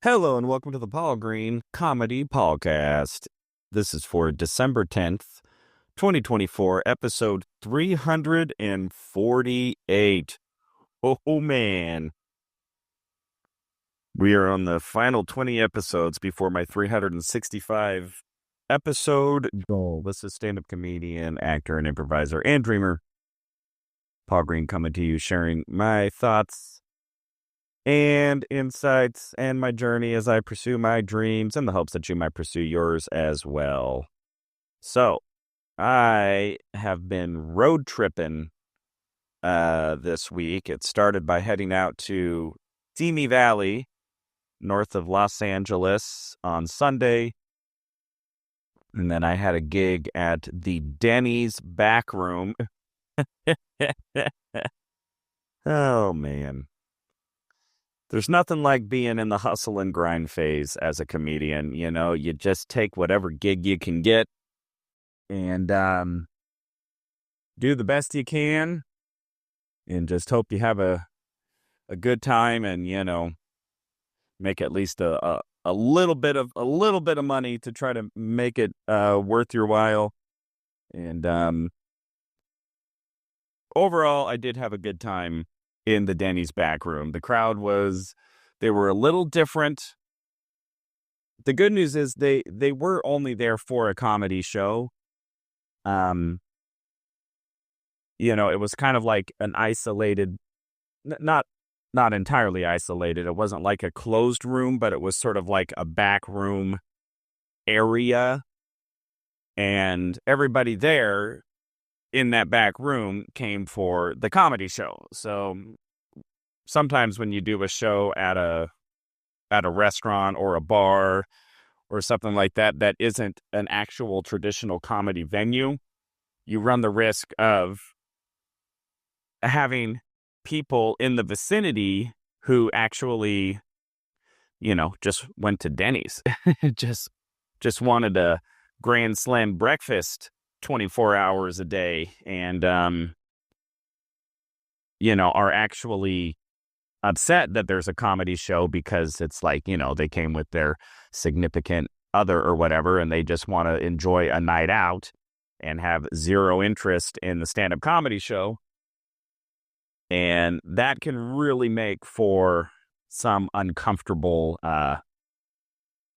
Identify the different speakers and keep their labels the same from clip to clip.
Speaker 1: Hello and welcome to the Paul Green Comedy PaulCast. This is for December 10th, 2024, episode 348. Oh man. We are on the final 20 episodes before my 365 episode goal. This is stand-up comedian, actor, and improviser, and dreamer Paul Green coming to you, sharing my thoughts and insights and my journey as I pursue my dreams in the hopes that you might pursue yours as well. So, I have been road tripping this week. It started by heading out to Simi Valley, north of Los Angeles, on Sunday. And then I had a gig at the Denny's back room. Oh, man. There's nothing like being in the hustle and grind phase as a comedian. You know, you just take whatever gig you can get and do the best you can and just hope you have a good time and, you know, make at least a little bit of money to try to make it worth your while. And overall, I did have a good time in the Denny's back room. The crowd they were a little different. The good news is they were only there for a comedy show. You know, it was kind of like an isolated, not entirely isolated. It wasn't like a closed room, but it was sort of like a back room area. And everybody there in that back room came for the comedy show. So sometimes when you do a show at a restaurant or a bar or something like that, that isn't an actual traditional comedy venue, you run the risk of having people in the vicinity who actually, you know, just went to Denny's, just wanted a Grand Slam breakfast 24 hours a day and, you know, are actually upset that there's a comedy show because it's like, you know, they came with their significant other or whatever, and they just want to enjoy a night out and have zero interest in the stand-up comedy show. And that can really make for some uncomfortable,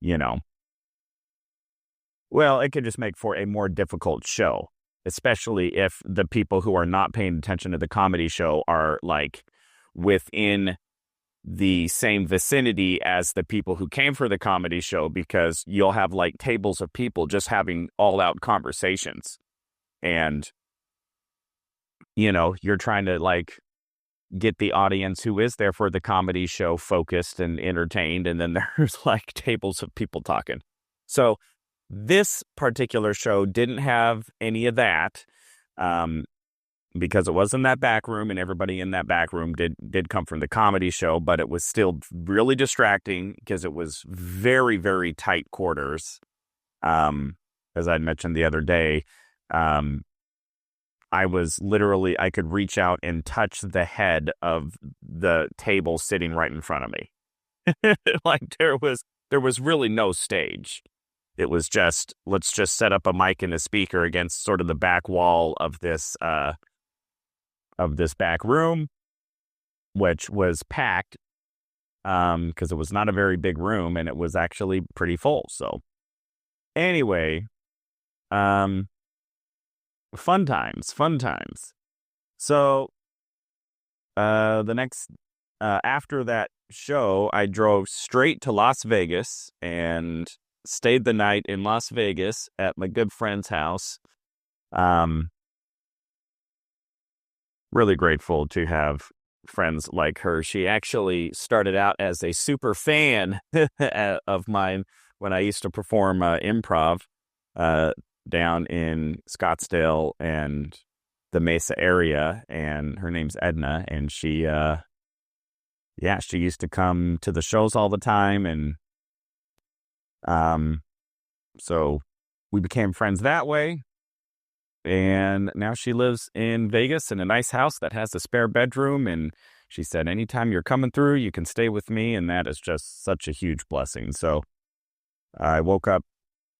Speaker 1: you know, well, it could just make for a more difficult show, especially if the people who are not paying attention to the comedy show are like within the same vicinity as the people who came for the comedy show, because you'll have like tables of people just having all out conversations. And, you know, you're trying to like get the audience who is there for the comedy show focused and entertained. And then there's like tables of people talking. So this particular show didn't have any of that, because it was in that back room and everybody in that back room did come from the comedy show, but it was still really distracting because it was very, very tight quarters. As I mentioned the other day, I could reach out and touch the head of the table sitting right in front of me. Like there was really no stage. It was just, let's just set up a mic and a speaker against sort of the back wall of this back room, which was packed, because it was not a very big room and it was actually pretty full. So anyway, fun times. So, the next, after that show, I drove straight to Las Vegas and stayed the night in Las Vegas at my good friend's house. Really grateful to have friends like her. She actually started out as a super fan of mine when I used to perform improv down in Scottsdale and the Mesa area, and her name's Edna, and she used to come to the shows all the time, and so we became friends that way. And now she lives in Vegas in a nice house that has a spare bedroom, and she said, anytime you're coming through, you can stay with me. And that is just such a huge blessing. So I woke up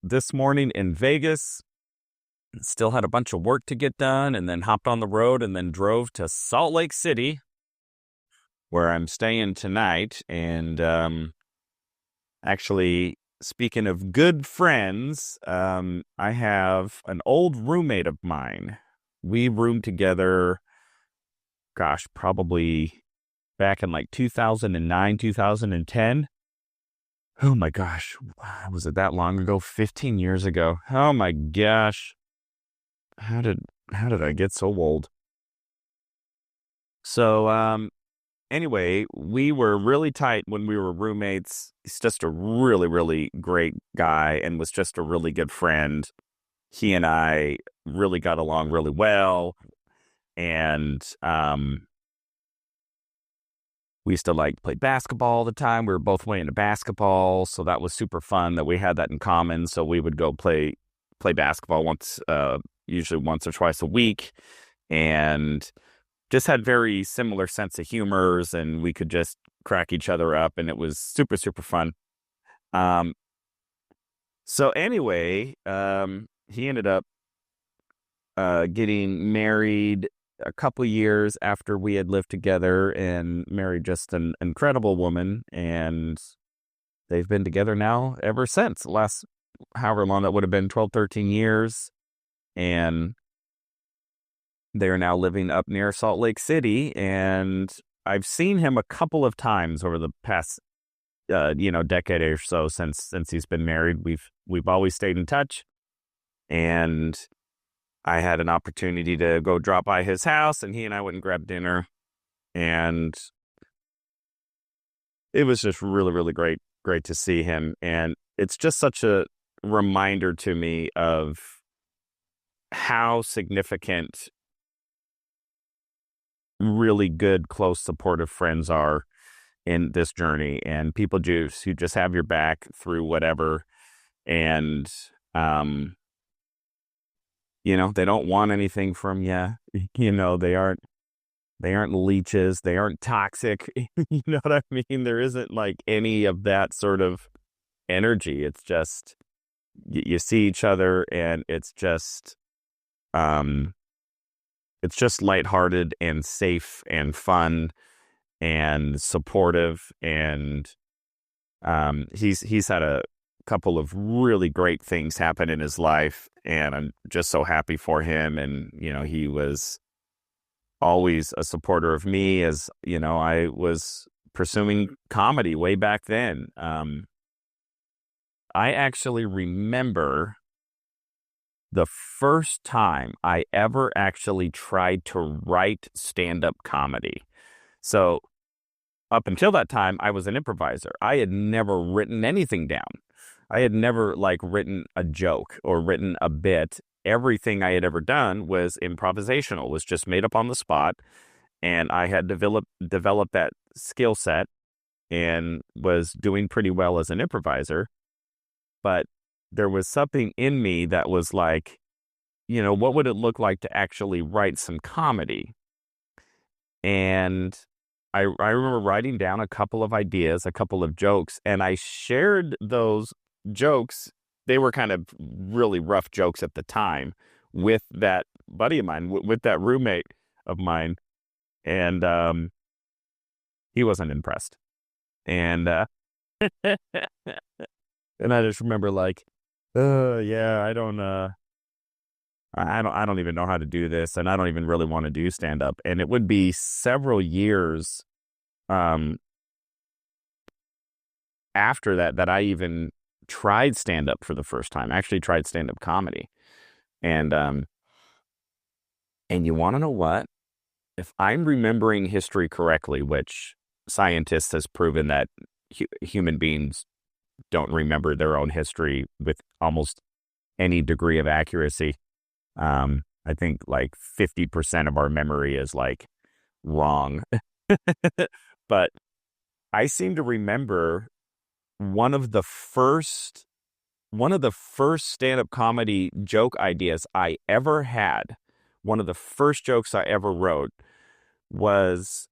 Speaker 1: this morning in Vegas, still had a bunch of work to get done, and then hopped on the road and then drove to Salt Lake City, where I'm staying tonight. And actually, speaking of good friends, I have an old roommate of mine. We roomed together, gosh, probably back in like 2009, 2010. Oh my gosh, was it that long ago? 15 years ago. Oh my gosh. How did I get so old? So, anyway, we were really tight when we were roommates. He's just a really, really great guy and was just a really good friend. He and I really got along really well. And we used to like play basketball all the time. We were both way into basketball, so that was super fun that we had that in common. So we would go play basketball usually once or twice a week, and just had very similar sense of humors, and we could just crack each other up, and it was super, super fun. So anyway, he ended up getting married a couple years after we had lived together, and married just an incredible woman, and they've been together now ever since. Last however long that would have been, 12, 13 years, and they are now living up near Salt Lake City, and I've seen him a couple of times over the past decade or so since he's been married. We've always stayed in touch, and I had an opportunity to go drop by his house, and he and I went and grabbed dinner, and it was just really, really great to see him. And it's just such a reminder to me of how significant really good, close, supportive friends are in this journey, and people who just have your back through whatever. And they don't want anything from you. They aren't leeches. They aren't toxic. You know what I mean? There isn't like any of that sort of energy. It's just, you see each other, and it's just lighthearted and safe and fun and supportive. And he's had a couple of really great things happen in his life, and I'm just so happy for him. And he was always a supporter of me, as I was pursuing comedy way back then. I actually remember the first time I ever actually tried to write stand-up comedy. So up until that time, I was an improviser. I had never written anything down. I had never written a joke or written a bit. Everything I had ever done was improvisational, was just made up on the spot. And I had developed that skill set and was doing pretty well as an improviser. But there was something in me that was like, what would it look like to actually write some comedy? And I remember writing down a couple of ideas, a couple of jokes, and I shared those jokes. They were kind of really rough jokes at the time with that buddy of mine, with that roommate of mine. And he wasn't impressed. And and I just remember yeah, I don't even know how to do this, and I don't even really want to do stand up. And it would be several years after that I even tried stand up for the first time. I actually tried stand up comedy. And you want to know what? If I'm remembering history correctly, which scientists has proven that human beings don't remember their own history with almost any degree of accuracy. I think 50% of our memory is wrong. But I seem to remember one of the first stand-up comedy joke ideas I ever had. One of the first jokes I ever wrote was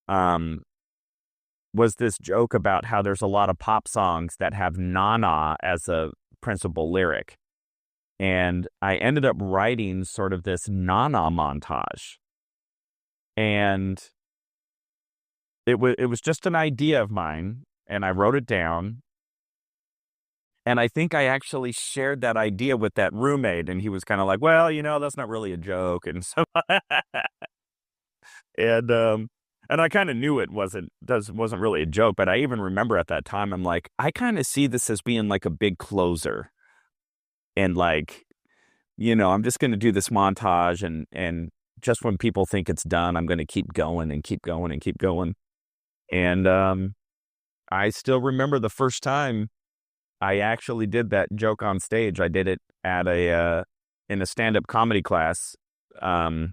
Speaker 1: um, was this joke about how there's a lot of pop songs that have "na-na" as a principal lyric. And I ended up writing sort of this "na-na" montage. And it was just an idea of mine, and I wrote it down. And I think I actually shared that idea with that roommate, and he was kind of like, "Well, that's not really a joke." And so, and um, and I kind of knew it wasn't really a joke, but I even remember at that time, I'm like, I kind of see this as being like a big closer, and like, I'm just going to do this montage, and just when people think it's done, I'm going to keep going and keep going and keep going. And I still remember the first time I actually did that joke on stage. I did it at in a stand-up comedy class, where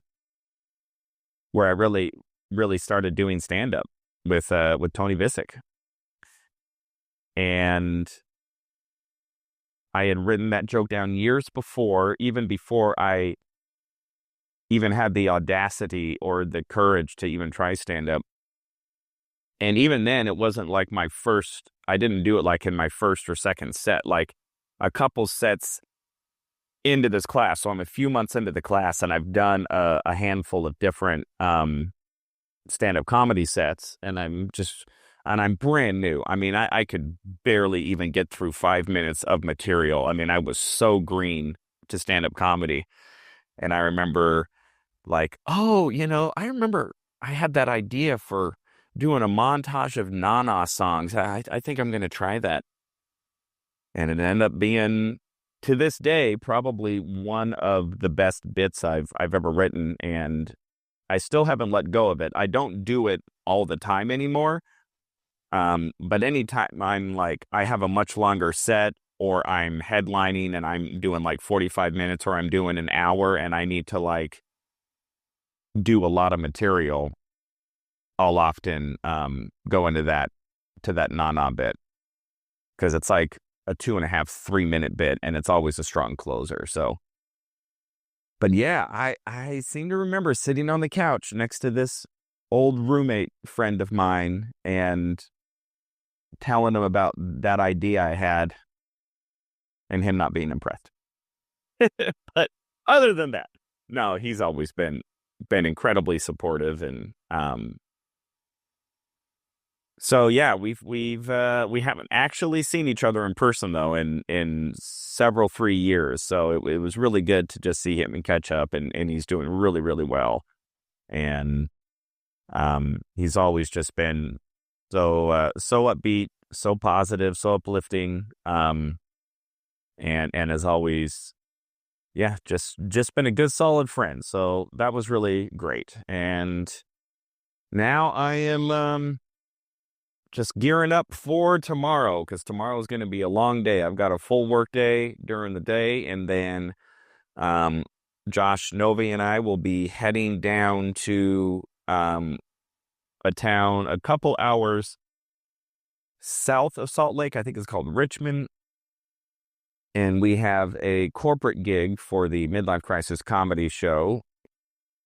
Speaker 1: I really, really started doing stand-up with Tony Visick. And I had written that joke down years before, even before I even had the audacity or the courage to even try stand-up. And even then, it wasn't like I didn't do it like in my first or second set, like a couple sets into this class. So I'm a few months into the class, and I've done a handful of different stand-up comedy sets, and I'm brand new. I mean, I could barely even get through 5 minutes of material. I mean, I was so green to stand-up comedy. And I remember like, oh, I remember I had that idea for doing a montage of na-na songs. I think I'm going to try that. And it ended up being, to this day, probably one of the best bits I've ever written, and I still haven't let go of it. I don't do it all the time anymore. But anytime I have a much longer set, or I'm headlining and I'm doing like 45 minutes, or I'm doing an hour and I need to like do a lot of material, I'll often go into that na-na bit, because it's like a 2.5, 3 minute bit, and it's always a strong closer. So, but yeah, I seem to remember sitting on the couch next to this old roommate friend of mine and telling him about that idea I had, and him not being impressed. But other than that, no, he's always been incredibly supportive. And so yeah, we haven't actually seen each other in person though in several 3 years. So it was really good to just see him and catch up, and he's doing really, really well. And he's always just been so upbeat, so positive, so uplifting, and as always, yeah, just been a good, solid friend. So that was really great. And now I am just gearing up for tomorrow, because tomorrow is going to be a long day. I've got a full work day during the day, and then Josh Novi and I will be heading down to a town a couple hours south of Salt Lake. I think it's called Richmond. And we have a corporate gig for the Midlife Crisis comedy show.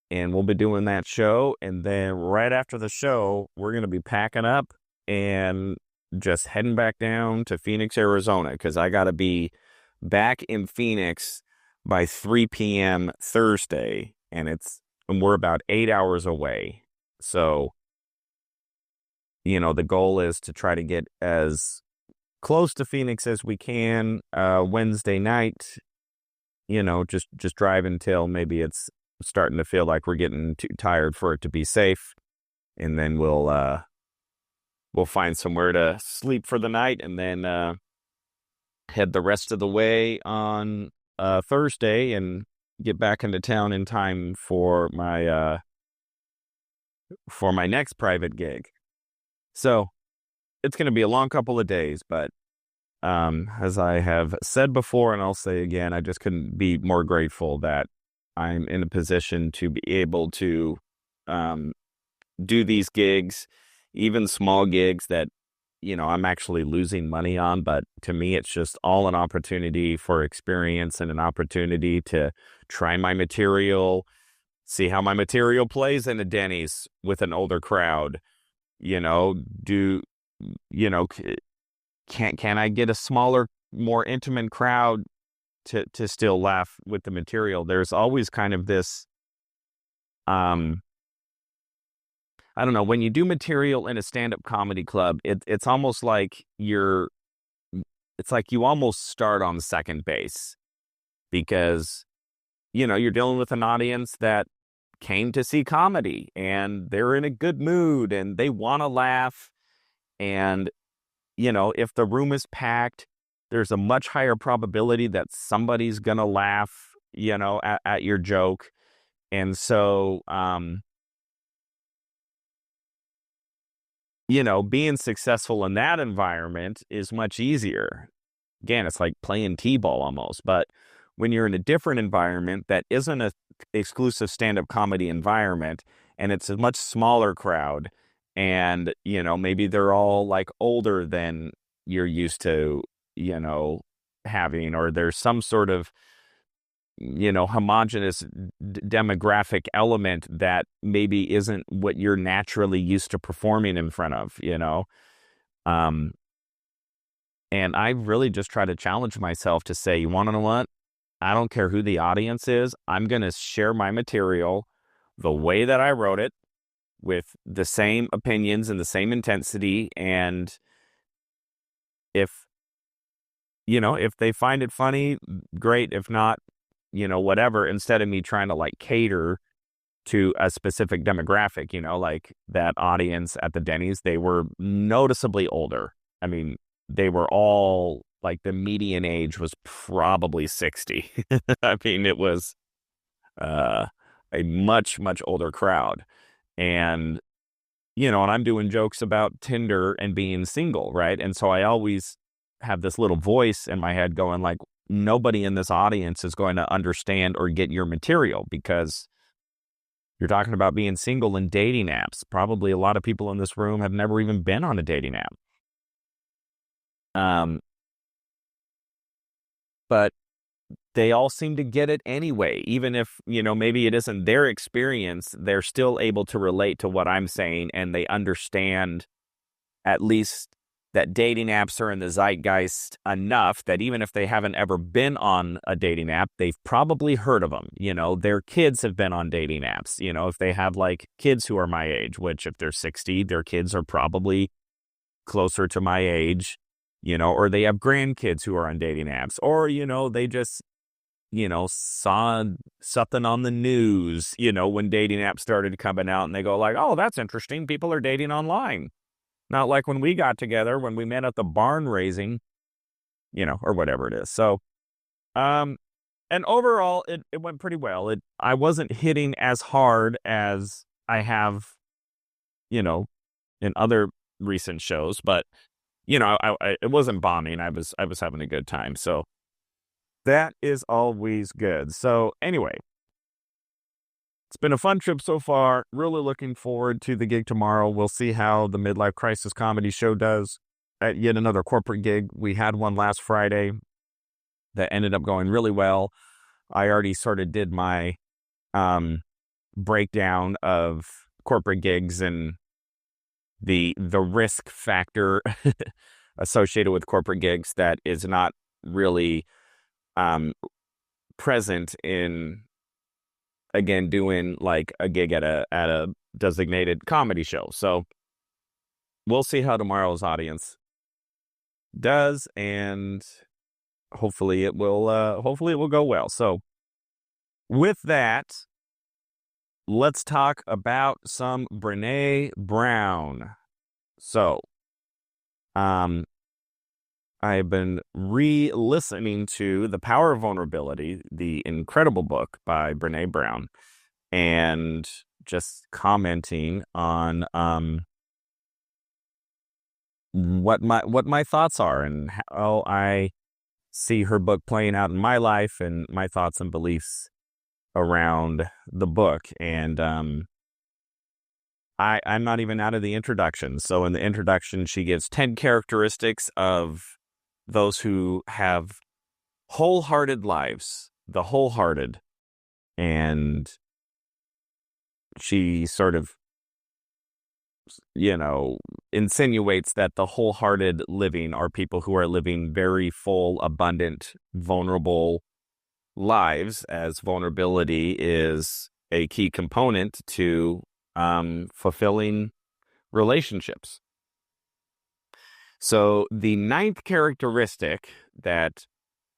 Speaker 1: And we'll be doing that show. And then right after the show, we're going to be packing up and just heading back down to Phoenix, Arizona, because I got to be back in Phoenix by 3 p.m. Thursday. And we're about 8 hours away. So, the goal is to try to get as close to Phoenix as we can Wednesday night, just drive until maybe it's starting to feel like we're getting too tired for it to be safe. And then we'll find somewhere to sleep for the night, and then head the rest of the way on Thursday and get back into town in time for my next private gig. So it's going to be a long couple of days, but as I have said before, and I'll say again, I just couldn't be more grateful that I'm in a position to be able to do these gigs, even small gigs that, I'm actually losing money on. But to me, it's just all an opportunity for experience and an opportunity to try my material, see how my material plays in a Denny's with an older crowd, You know, do, you know, can I get a smaller, more intimate crowd to still laugh with the material? There's always kind of this, um, I don't know, when you do material in a stand-up comedy club, it's almost like it's like you almost start on second base because, you're dealing with an audience that came to see comedy and they're in a good mood and they want to laugh. And, if the room is packed, there's a much higher probability that somebody's going to laugh, at your joke. And so, being successful in that environment is much easier. Again, it's like playing t-ball almost. But when you're in a different environment that isn't a exclusive stand-up comedy environment, and it's a much smaller crowd, and maybe they're all like older than you're used to, having, or there's some sort of homogenous demographic element that maybe isn't what you're naturally used to performing in front of, um and I really just try to challenge myself to say, you want to know what? I don't care who the audience is. I'm going to share my material the way that I wrote it, with the same opinions and the same intensity. And if, if they find it funny, great. If not, whatever, instead of me trying to like cater to a specific demographic, like that audience at the Denny's, they were noticeably older. I mean, they were all like, the median age was probably 60. I mean, it was a much, much older crowd. And, and I'm doing jokes about Tinder and being single, right? And so I always have this little voice in my head going like, nobody in this audience is going to understand or get your material because you're talking about being single and dating apps. Probably a lot of people in this room have never even been on a dating app. But they all seem to get it anyway. Even if, maybe it isn't their experience, they're still able to relate to what I'm saying, and they understand at least that dating apps are in the zeitgeist enough that even if they haven't ever been on a dating app, they've probably heard of them. Their kids have been on dating apps. If they have like kids who are my age, which if they're 60, their kids are probably closer to my age, or they have grandkids who are on dating apps, or, they just, saw something on the news, when dating apps started coming out, and they go like, oh, that's interesting. People are dating online. Not like when we got together, when we met at the barn raising, or whatever it is. So, and overall, it went pretty well. I wasn't hitting as hard as I have, in other recent shows, but, it wasn't bombing. I was having a good time. So that is always good. So anyway, it's been a fun trip so far. Really looking forward to the gig tomorrow. We'll see how the Midlife Crisis Comedy Show does at yet another corporate gig. We had one last Friday that ended up going really well. I already sort of did my breakdown of corporate gigs and the risk factor associated with corporate gigs that is not really present in, again, doing like a gig at a designated comedy show. So we'll see how tomorrow's audience does, and hopefully it will go well. So with that, let's talk about some Brené Brown. So I've been re-listening to The Power of Vulnerability, the incredible book by Brené Brown, and just commenting on what my thoughts are and how I see her book playing out in my life and my thoughts and beliefs around the book. And I'm not even out of the introduction. So in the introduction, she gives 10 characteristics of those who have wholehearted lives, the wholehearted. And she sort of, insinuates that the wholehearted living are people who are living very full, abundant, vulnerable lives, as vulnerability is a key component to fulfilling relationships. So the ninth characteristic that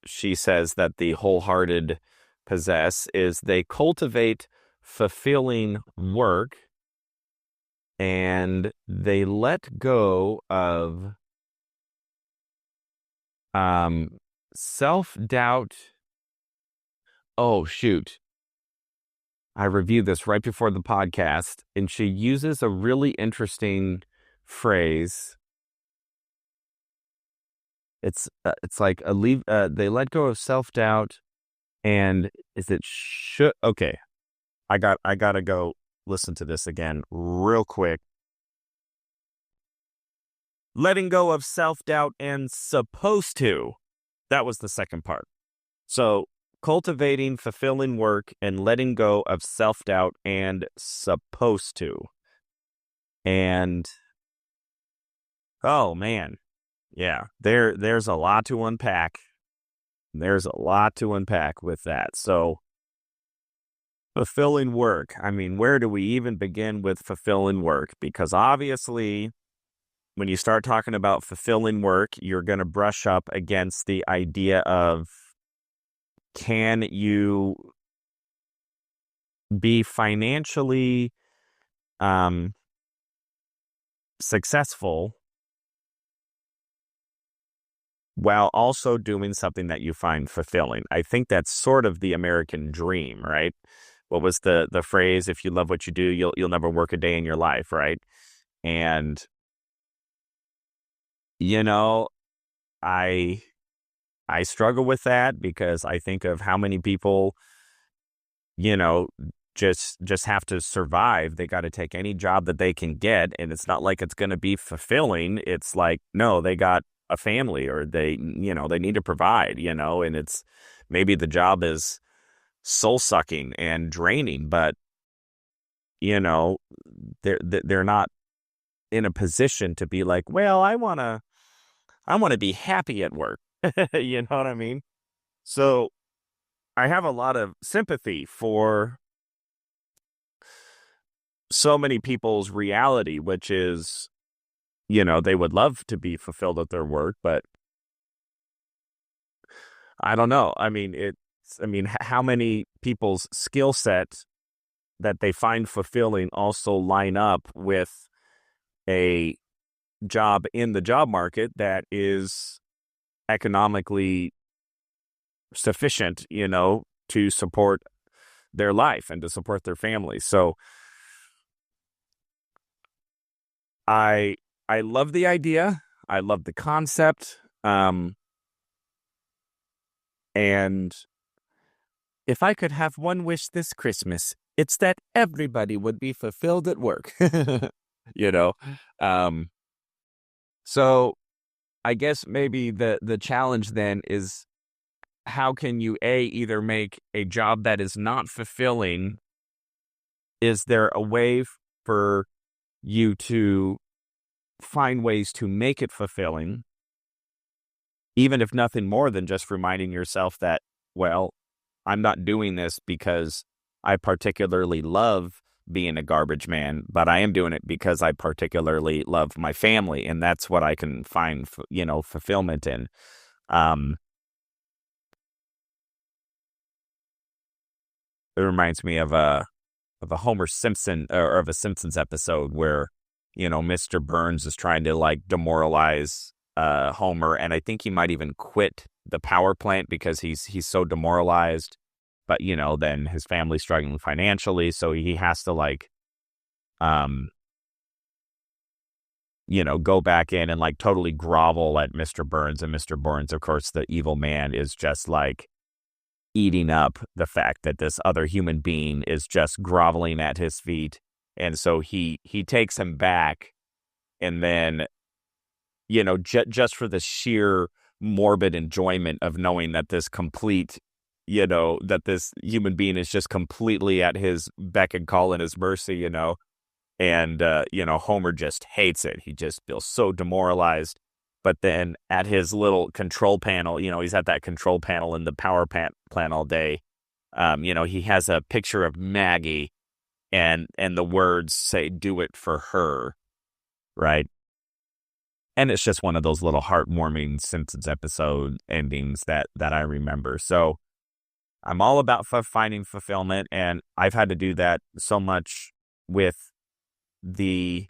Speaker 1: she says that the wholehearted possess is they cultivate fulfilling work and they let go of self-doubt. Oh, shoot. I reviewed this right before the podcast, and she uses a really interesting phrase. It's like they let go of self-doubt, and is it should? Okay, I gotta go listen to this again real quick. Letting go of self-doubt and supposed to. That was the second part. So cultivating fulfilling work and letting go of self-doubt and supposed to. And oh man, yeah, there's a lot to unpack. There's a lot to unpack with that. So fulfilling work. I mean, where do we even begin with fulfilling work? Because obviously, when you start talking about fulfilling work, you're going to brush up against the idea of, can you be financially successful while also doing something that you find fulfilling? I think that's sort of the American dream, right? What was the phrase? If you love what you do, you'll never work a day in your life, right? And I struggle with that because I think of how many people, just have to survive. They got to take any job that they can get, and it's not like it's going to be fulfilling. It's like, no, they got a family, or they need to provide, and it's maybe the job is soul sucking and draining, but they're not in a position to be like, well, I want to be happy at work. You know what I mean? So I have a lot of sympathy for so many people's reality, which is, they would love to be fulfilled at their work, but I don't know. I mean, how many people's skill set that they find fulfilling also line up with a job in the job market that is economically sufficient, to support their life and to support their family. So I love the idea. I love the concept. And if I could have one wish this Christmas, it's that everybody would be fulfilled at work. So I guess maybe the challenge then is, how can you either make a job that is not fulfilling? Is there a way for you to find ways to make it fulfilling, even if nothing more than just reminding yourself that, well, I'm not doing this because I particularly love being a garbage man, but I am doing it because I particularly love my family, and that's what I can find, fulfillment in. It reminds me of a Homer Simpson, or of a Simpsons episode where, Mr. Burns is trying to like demoralize Homer, and I think he might even quit the power plant because he's so demoralized. But then his family's struggling financially, so he has to go back in and like totally grovel at Mr. Burns, and Mr. Burns, of course, the evil man, is just like eating up the fact that this other human being is just groveling at his feet. And so he takes him back, and then, just for the sheer morbid enjoyment of knowing that this that this human being is just completely at his beck and call and his mercy, And, Homer just hates it. He just feels so demoralized. But then at his little control panel, he's at that control panel in the power plant all day. He has a picture of Maggie and the words say, "Do it for her." Right. And it's just one of those little heartwarming Simpsons episode endings that I remember. So I'm all about finding fulfillment. And I've had to do that so much with the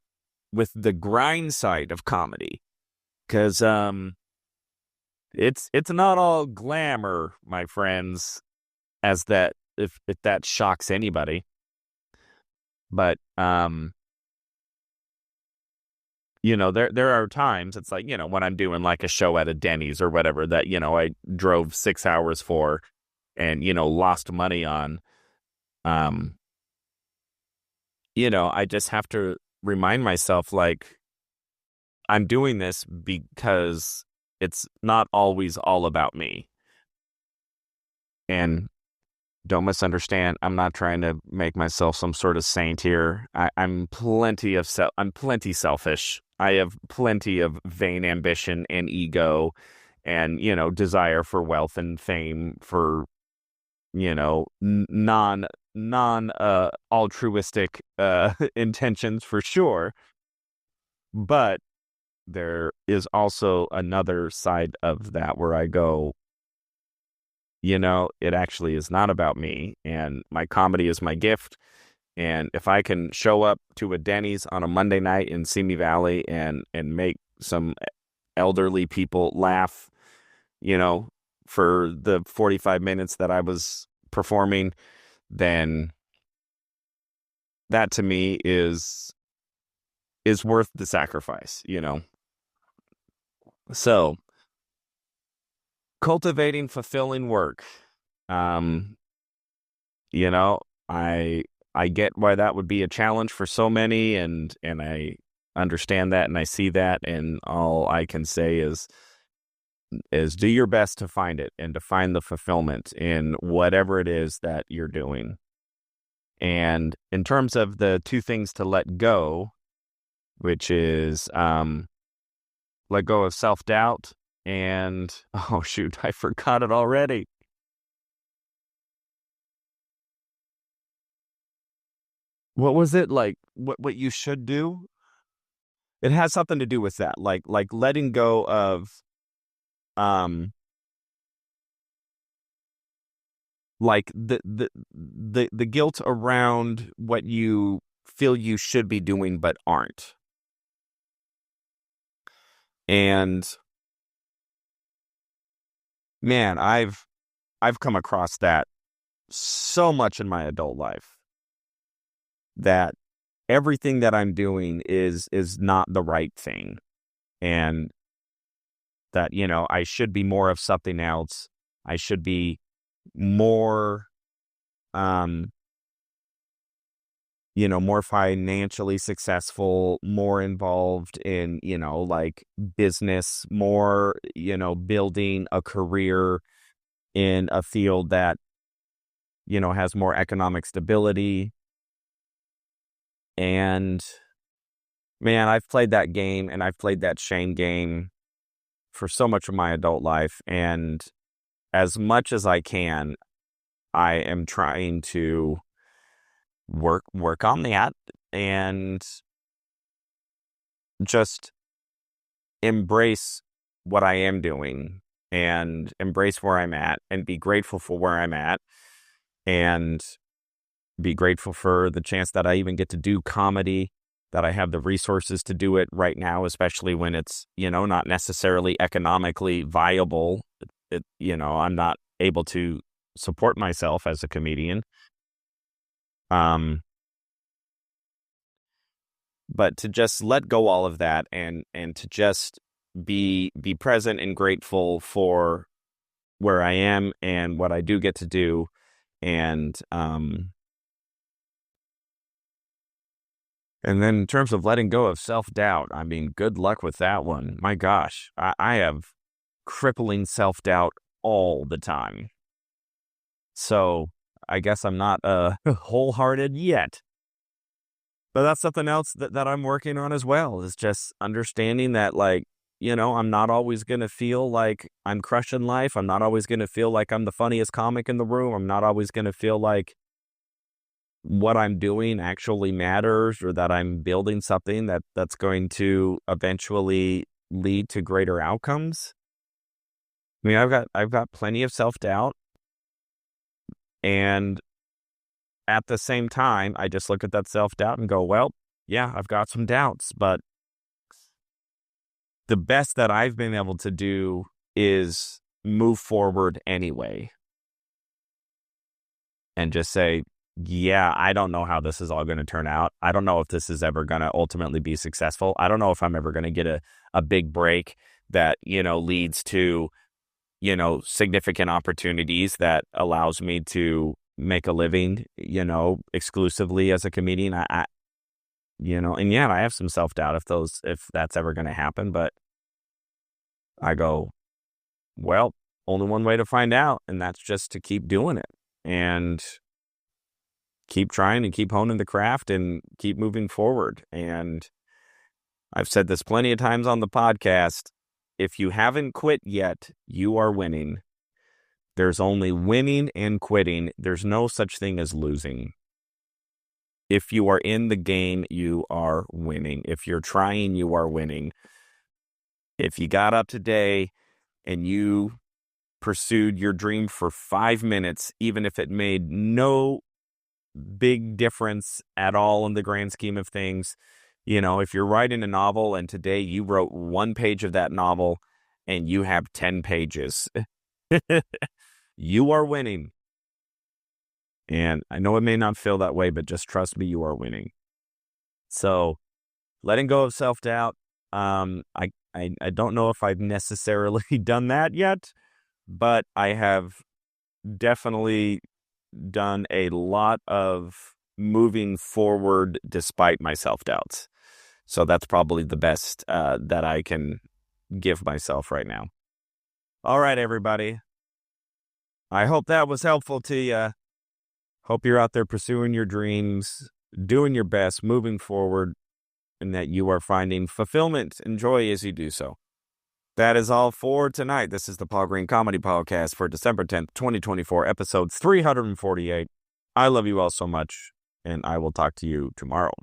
Speaker 1: grind side of comedy, because it's not all glamour, my friends, as that if that shocks anybody. But there are times it's like, when I'm doing like a show at a Denny's or whatever that, I drove 6 hours for and, lost money on. I just have to remind myself, like, I'm doing this because it's not always all about me. And don't misunderstand, I'm not trying to make myself some sort of saint here. I'm plenty selfish. I have plenty of vain ambition and ego and, desire for wealth and fame for, non altruistic intentions for sure. But there is also another side of that where I go, it actually is not about me, and my comedy is my gift. And if I can show up to a Denny's on a Monday night in Simi Valley and make some elderly people laugh, for the 45 minutes that I was performing, then that to me is worth the sacrifice, So, cultivating fulfilling work. Um, I get why that would be a challenge for so many, and I understand that and I see that, and all I can say is do your best to find it and to find the fulfillment in whatever it is that you're doing. And in terms of the two things to let go, which is let go of self-doubt and, oh shoot, I forgot it already. What was it? Like what you should do? It has something to do with that. Like letting go of um like the guilt around what you feel you should be doing but aren't. And man, I've come across that so much in my adult life, that everything that I'm doing is not the right thing, and that I should be more of something else. I should be more um more financially successful, more involved in, like business, more, building a career in a field that, has more economic stability. And man, I've played that game and I've played that shame game for so much of my adult life. And as much as I can, I am trying to work on that and just embrace what I am doing and embrace where I'm at and be grateful for where I'm at and be grateful for the chance that I even get to do comedy, that I have the resources to do it right now, especially when it's, not necessarily economically viable. I'm not able to support myself as a comedian. But to just let go all of that and to just be present and grateful for where I am and what I do get to do. And then in terms of letting go of self-doubt, I mean, good luck with that one. My gosh, I have crippling self-doubt all the time. So I guess I'm not wholehearted yet. But that's something else that I'm working on as well, is just understanding that, like, I'm not always going to feel like I'm crushing life. I'm not always going to feel like I'm the funniest comic in the room. I'm not always going to feel like what I'm doing actually matters, or that I'm building something that's going to eventually lead to greater outcomes. I mean, I've got plenty of self-doubt, and at the same time, I just look at that self-doubt and go, well, yeah, I've got some doubts, but the best that I've been able to do is move forward anyway and just say, yeah, I don't know how this is all going to turn out. I don't know if this is ever going to ultimately be successful. I don't know if I'm ever going to get a big break that, leads to, significant opportunities that allows me to make a living, exclusively as a comedian. And yeah, I have some self-doubt if that's ever going to happen, but I go, well, only one way to find out, and that's just to keep doing it and keep trying and keep honing the craft and keep moving forward. And I've said this plenty of times on the podcast. If you haven't quit yet, you are winning. There's only winning and quitting. There's no such thing as losing. If you are in the game, you are winning. If you're trying, you are winning. If you got up today and you pursued your dream for 5 minutes, even if it made no big difference at all in the grand scheme of things, if you're writing a novel and today you wrote 1 page of that novel and you have 10 pages, you are winning. And I know it may not feel that way, but just trust me, you are winning. So letting go of self-doubt, I don't know if I've necessarily done that yet, but I have definitely done a lot of moving forward despite my self-doubts. So that's probably the best that I can give myself right now. All right, everybody. I hope that was helpful to you. Hope you're out there pursuing your dreams, doing your best, moving forward, and that you are finding fulfillment and joy as you do so. That is all for tonight. This is the Paul Green Comedy Podcast for December 10th, 2024, episode 348. I love you all so much, and I will talk to you tomorrow.